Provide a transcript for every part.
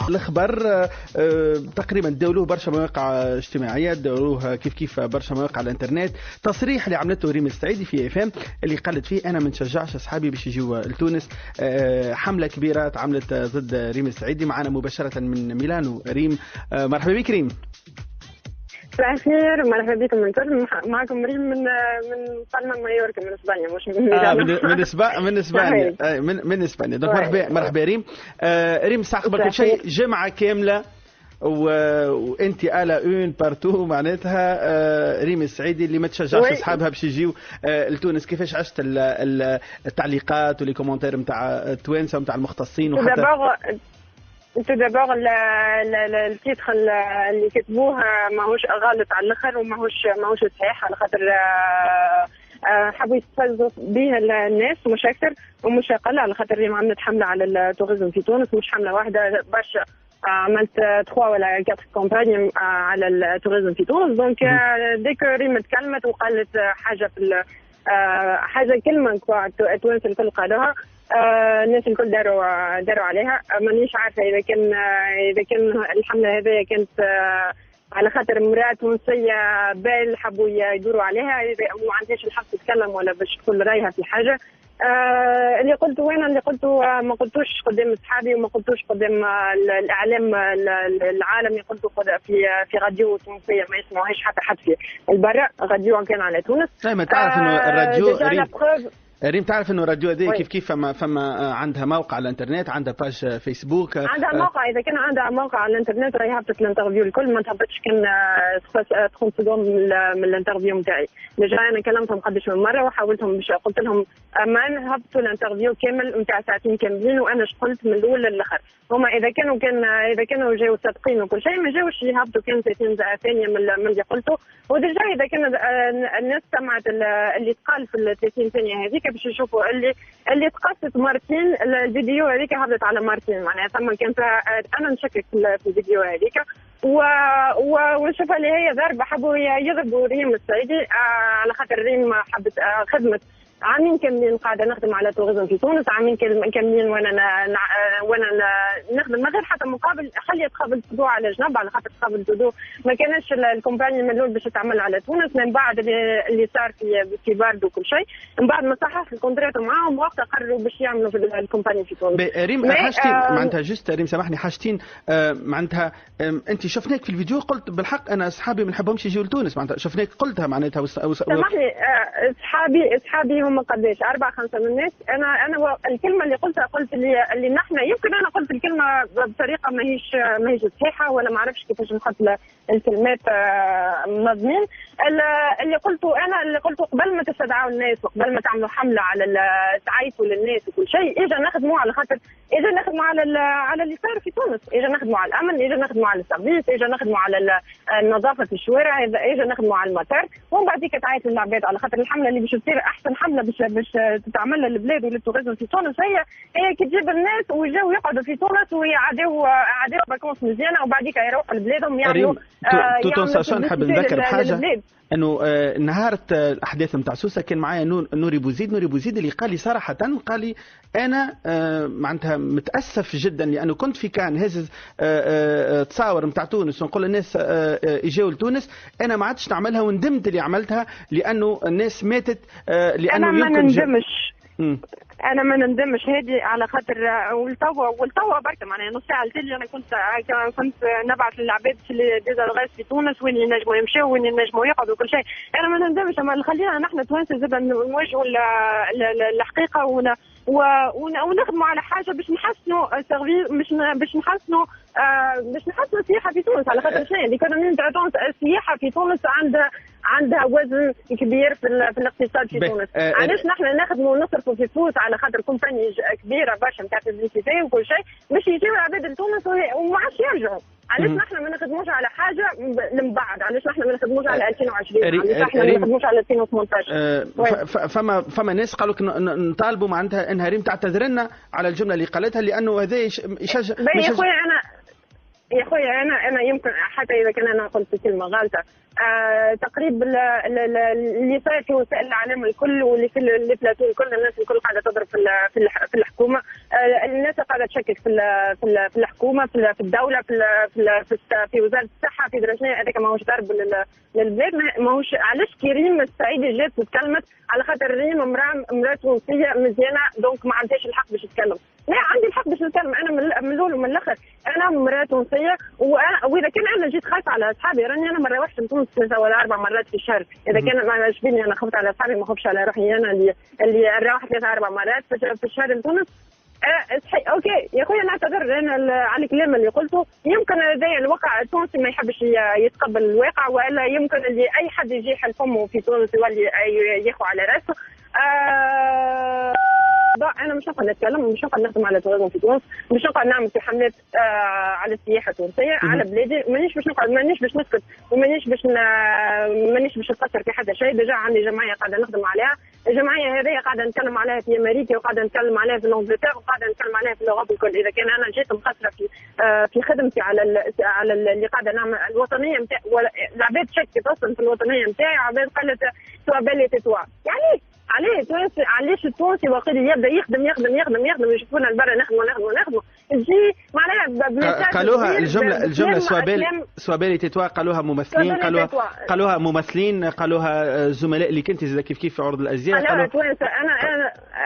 الخبر تقريبا داولوه برشا مواقع اجتماعيه، داولوه كيف برشا مواقع الانترنت. تصريح اللي عملته ريم السعيدي في FM اللي قالت فيه انا ما نشجعش اصحابي باش يجيوا لتونس. حمله كبيره تعملت ضد ريم السعيدي. معنا مباشره من ميلانو ريم. مرحبا بك ريم. مساء الخير، مرحبا بكم من كل. معكم ريم من بالما مايوركا، من اسبانيا، مش من ميلانو. من اسبانيا. دونك مرحبا ريم. ريم ساعة كل شيء جمعة كاملة وانت الا اون بارتو معناتها ريم السعيدي اللي ما تشجعش اصحابها باش يجيو لتونس. كيفاش عشت التعليقات واللي كومنتير نتاع التوانسه ونتاع المختصين وحتى تو دابور التيتر اللي كتبوه ماهوش غلط على الاخر وماهوش صحيح، على خاطر حبوا يستفزوا به الناس مش اكثر ومش اقل، على خاطر ريم عملت حمله على التوريزم في تونس، مش حمله واحده، برشا عملت 3 ولا 4 كومباني على التوريزم في تونس. دونك ديك ريم تكلمت وقالت حاجه في حاجه كلمه التوانسه الكل قالوها، الناس الكل داروا عليها. مانيش عارفه اذا كان الحمله هذه كانت على خاطر امراه تونسيه بال حبوا يدوروا عليها، ما عندهاش الحق تتكلم ولا باش تقول رايها في حاجه. اللي قلته انا ما قلتوش قدام اصحابي وما قلتوش قدام الاعلام العالمي، قلته في راديو تونسيه ما يسمعوهاش حتى حد في البرا، راديو كان على تونس. ما تعرف انه الراديو ريم تعرف انه الراديو هذه كيف فما عندها موقع على الانترنت، عندها باج فيسبوك، عندها موقع. اذا كان عندها موقع على الانترنت راهي هبطت الانترفيو الكل، ما تهبطش كان 30 سكوند من الانترفيو نتاعي. ديجا انا كلمتهم قداش من مره وحاولتهم باش قلت لهم امان هبطوا الانترفيو كامل نتاع ساعتين كاملين، وانا قلت من الاول للاخر. هما اذا كانوا جاوا صادقين وكل شيء ما جاوش يهبطوا كان 30 ثانيه من اللي قلته. وديجا اذا كان الناس سمعت اللي تقال في ال 30 ثانيه هذيك باش يشوفوا اللي تقصت مرتين، الفيديو هذيك هبطت على مرتين، معناها ثم كان انا نشكك في الفيديو هذيك ونشوف اللي هي ضربه حبوا يضربوا ريم السعيدي على خاطر ريم حبت خدمت عامين كاملين قاعده نخدم على توريزم في تونس، عامين كاملين وانا نخدم من غير حتى مقابل. خليت قبل تدو على جنب، على خاطر قبل تدو ما كانش الكومباني من الاول باش تعمل على تونس، من بعد اللي صار في بارد وكل شيء، من بعد ما صحح الكونترات معاهم وقتها قرروا باش يعملوا في الكومباني في تونس. ريم حاجتين معناتها جست ريم سامحني حاجتين معناتها انت شفناك في الفيديو قلت بالحق انا اصحابي ما نحبهمش يجيو لتونس، معناتها شفناك قلتها معناتها سامحني اصحابي هم قداش 4-5 من الناس. انا الكلمه اللي قلتها قلت اللي نحن يمكن انا قلت الكلمه بطريقه ماهيش صحيحه ولا ما عرفش كيفاش نحط الكلمات منظمين. اللي قلته قبل ما تستدعوا الناس وقبل ما تعملوا حمله على تعيطوا للناس وكل شيء، اجا نخدموا على خاطر اجا نخدموا على اللي صار في تونس، اجا نخدموا على الامن، اجا نخدموا على السيرفيس، اجا نخدموا على النظافه في الشوارع، اجا نخدموا على المطار، ومن بعد تعيطوا للعباد على خاطر الحمله اللي باش تصير احسن حمله باش تتعمل للبلاد وللتوريزم في تونس هي كي تجيب الناس ويجوا يقعدوا في تونس ويعديو فاكونس مزيانه وبعديك يروحوا لبلادهم يعملوا نحب نذكر بحاجه انه نهار الاحداث نتاع سوسه كان معايا نوري بوزيد اللي قال لي صراحه، قال لي انا معناتها متاسف جدا لانه كنت في كان هزز تصاور نتاع تونس ونقول للناس اجاوا لتونس، انا ما عادش نعملها وندمت اللي عملتها لانه الناس ماتت لانه انا ما نندمش. انا ما نندمش هذه على خاطر والتوا برك معناها نص ساعه التالي انا كنت نبعث للعباد اللي ديزالغاز في تونس وين ينجموا يمشيو وين ينجموا يقعدوا وكل شيء. انا ما نندمش، اما خلينا نحن توانسه زاد نواجهوا الحقيقه ونخدموا على حاجه باش نحسنوا السيرفيس، باش نحسنوا السياحه في تونس، على خاطر شنو الايكونومي نتاع تونس. السياحه في تونس عندها وزن كبير في الاقتصاد في تونس. علاش نحن نخدموا ونصرفوا في فلوس على خاطر كومباني كبيره برشا نتاع بيبليسيتي وكل شيء باش يجيو العباد لتونس وما عادش يرجعوا. علاش نحن ما نخدموش على حاجه من بعد؟ علاش نحن ما نخدموش على 2020؟ علاش نحن ما نخدموش على 2018؟ فما ناس قالوا نطالبوا معناتها انها ريم تعتذر لنا على الجمله اللي قالتها لانه هذا يشجع. يا خويا يا خويا انا يمكن حتى اذا كان انا قلت كلمه غلطه تقريب اللي صار في وسائل الاعلام الكل واللي في البلاتو الكل، الناس الكل قاعده تضرب في الحكومه، الناس قاعده تشكك في الحكومه، في الدوله، في وزاره الصحه، في درجه هذاك ماهوش ضرب للبلاد. ماهوش علاش كي ريم السعيدي جات وتكلمت على خاطر ريم امراه تونسيه مزيانه دونك ما عندهاش الحق باش تتكلم. لا، عندي الحق باش نتكلم. انا من الاول ومن الاخر انا امراه تونسيه، واذا كان انا جيت خايفه على اصحابي، راني انا مره واحده لتونس 3 ولا 4 مرات في الشهر. اذا كان ما عجبني انا خفت على اصحابي، ما خفتش على روحي انا اللي نروح 3 4 مرات في الشهر لتونس. اوكي يا خويا، نعتذر انا على الكلام اللي قلته. يمكن هذا الواقع التونسي ما يحبش يتقبل الواقع، والا يمكن اللي اي حد يجي يحل فمه في تونس يولي ياخذ على راسه. انا مش نقعد نتكلم، مش نقعد نخدم على توازن في تونس، مش نقعد نعمل في حملات على السياحه التونسيه على بلادي. مانيش باش نقعد، مانيش باش نسكت، ومانيش باش نقصر في حدا شيء. ديجا عندي جمعيه قاعده نخدم عليها. الجمعيه هذه قاعده نتكلم عليها في امريكا، وقاعده نتكلم عليها في انجلترا، وقاعده نتكلم عليها في الاوروب الكل. اذا كان انا جيت مقصره في خدمتي على اللي قاعده نعمل الوطنيه نتاع، العباد شكت اصلا في الوطنيه نتاعي، عباد قالت سوا بالي تتوا. يعني علاش التونسي وقت يبدا يخدم يشوفونا لبرا نخدموا تجي معناها قالوها الجمله سوابالي تتوا، قالوها ممثلين، قالوها زملاء اللي كنت زي كيف في عرض الازياء. قالوها توانسه.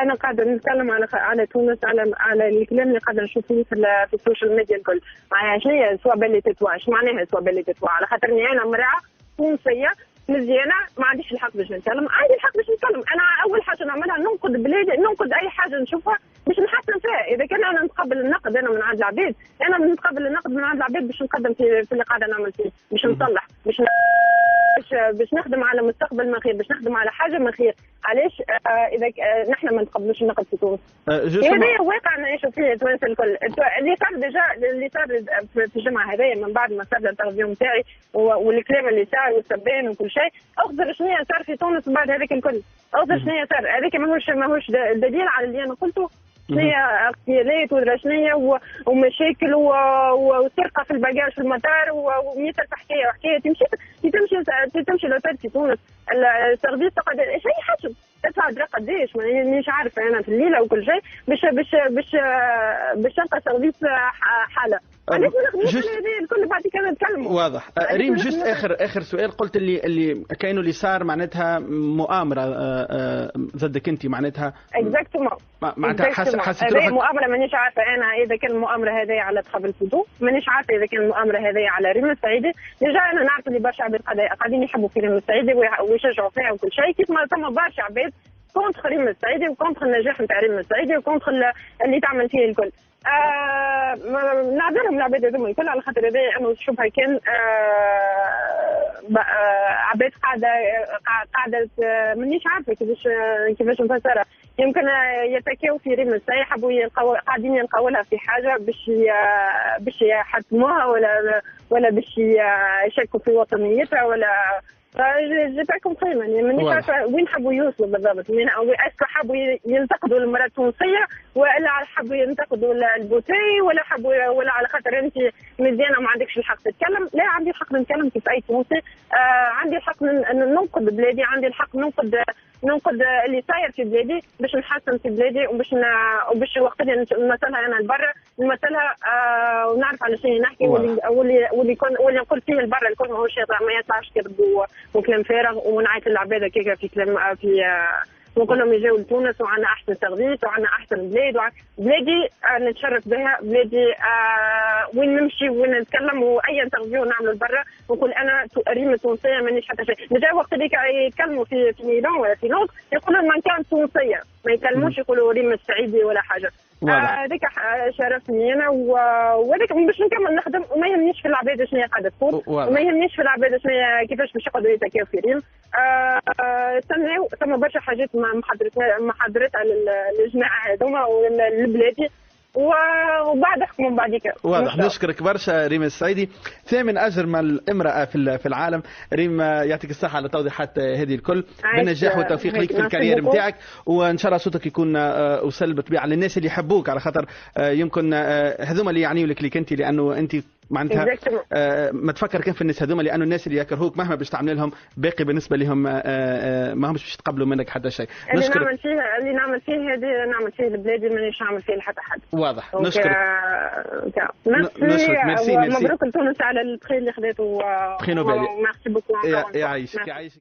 انا قاعده نتكلم على تونس، على الكلام اللي قاعده نشوف فيه في السوشيال ميديا الكل. معناها شنو هي سوابالي تتوا؟ ايش معناها سوابالي تتوا؟ على خاطرني انا امراه تونسيه مزيانه ما عنديش الحق باش نتكلم. عندي الحق باش نتكلم. انا اول حاجه نعملها ننقد بلادي، ننقد اي حاجه نشوفها باش نحسن فيها. اذا كان انا نتقبل النقد انا من عند العباد، انا نتقبل النقد من عند العباد باش نقدم في اللي قاعده نعمل فيه، باش نصلح، باش نخدم على مستقبل ما خير، باش نخدم على حاجه ما خير. علاش اذا نحن ما نتقبلوش النقد في تونس؟ هذا واقع نعيشوا فيه توانسه الكل. اللي صار ديجا، اللي صار في الجمعه هذايا من بعد ما صار الانترفيو نتاعي والكلام اللي صار والسبان وكل شيء، اخضر شنو صار في تونس بعد هذاك الكل. اخضر شنو صار هذاك ماهوش دليل على اللي انا قلته. شنو هي اغتيالات ولا شنو ومشاكل وسرقه في الباجاج في المطار و100 حكايه تمشي لوتيل في تونس. السيرفيس تقعد ايش هي حجم تدفع درا قداش مانيش عارفه انا في الليله وكل شيء باش تلقى سيرفيس حاله. علاش ما نخدموش على هذه الكل بعد كده نتكلموا؟ واضح. ريم، جست اخر سؤال. قلت اللي كانوا اللي صار معناتها مؤامره ضدك انت، معناتها اكزاكتومون معناتها حسيت روحك مؤامره. مانيش عارفه انا اذا كان المؤامره هذه على تخب الفضول، مانيش عارفه اذا كان المؤامره هذه على ريم السعيدي. ديجا انا نعرف اللي برشا عباد قاعدين يحبوا في ريم السعيدي ويشجعوا فيها وكل شيء، كيف ما ثم برشا عباد كونتر ريم السعيدي وكونتر النجاح نتاع ريم السعيدي وكونتر اللي تعمل فيه الكل. نعذرهم العباد هذوما الكل على خاطر هذا انا نشوفها كان عباد قاعده مانيش عارفه كيفاش نفسرها. يمكن يتكاو في ريم السعيدي، يحبوا قاعدين يلقاو لها في حاجه باش يحتموها ولا باش يشكوا في وطنيتها ولا جي با كومبري. مانيش عارفه وين حبوا يوصلوا بالضبط. اسكو حبوا ينتقدوا المراه التونسيه، ولا حبوا ينتقدوا البوتي، ولا على خاطر انت مزيانه ما عندكش الحق تتكلم؟ لا، عندي الحق نتكلم كيف اي تونسي. عندي الحق ننقد بلادي، عندي الحق ننقد اللي صاير في بلادي باش نحسن في بلادي، وباش وقت اللي نمثلها انا لبرا نمثلها ونعرف على شنو نحكي. واللي نقول فيه لبرا الكل ماهوش ما يطلعش كذب وكلام فارغ ونعيط للعباد كيكا في كلام في ونقول لهم يجيو لتونس وعندنا احسن سيرفيس وعندنا احسن بلاد. بلادي نتشرف بها، بلادي وين نمشي وين نتكلم واي انترفيو نعمله لبرا ونقول انا ريم تونسيه مانيش حتى شيء. ديجا وقت اللي يتكلموا في ميلان ولا في لندن يقولوا من كان تونسيه، ما يكلموش يقولوا ريم السعيدي ولا حاجه. هذاك شرفني انا وهذاك باش نكمل نخدم، وما يهمنيش في العباد شنو قاعده تقول، وما يهمنيش في العباد شنو كيفاش باش يقعدوا يتكاو في ريم. استناو ثم برشا حاجات ما حضرتها للجماعه هذوما ولبلادي وبعد احكموا بعديك. واضح. نشكرك برشا ريم السعيدي، ثامن اجمل امراه في العالم. ريم يعطيك الصحه على توضيحات هذه الكل، بالنجاح والتوفيق لك في الكارير نتاعك، وان شاء الله صوتك يكون وصل بالطبيعه للناس اللي يحبوك، على خاطر يمكن هذوما اللي يعنيوا لك ليك انت، لانه انت معناتها ما تفكر كان في الناس هذوما، لانه الناس اللي يكرهوك مهما باش تعمل لهم باقي بالنسبه لهم ما همش باش يتقبلوا منك حتى شيء. نشكرك. اللي نعمل فيه هذه نعمل فيه لبلادي، مانيش نعمل فيه لحتى حد. واضح. نشكرك. نشكرك. ميرسي. مبروك لتونس على البخير اللي خذيته. بخي نوبل. ميرسي بوكو. يعيشك.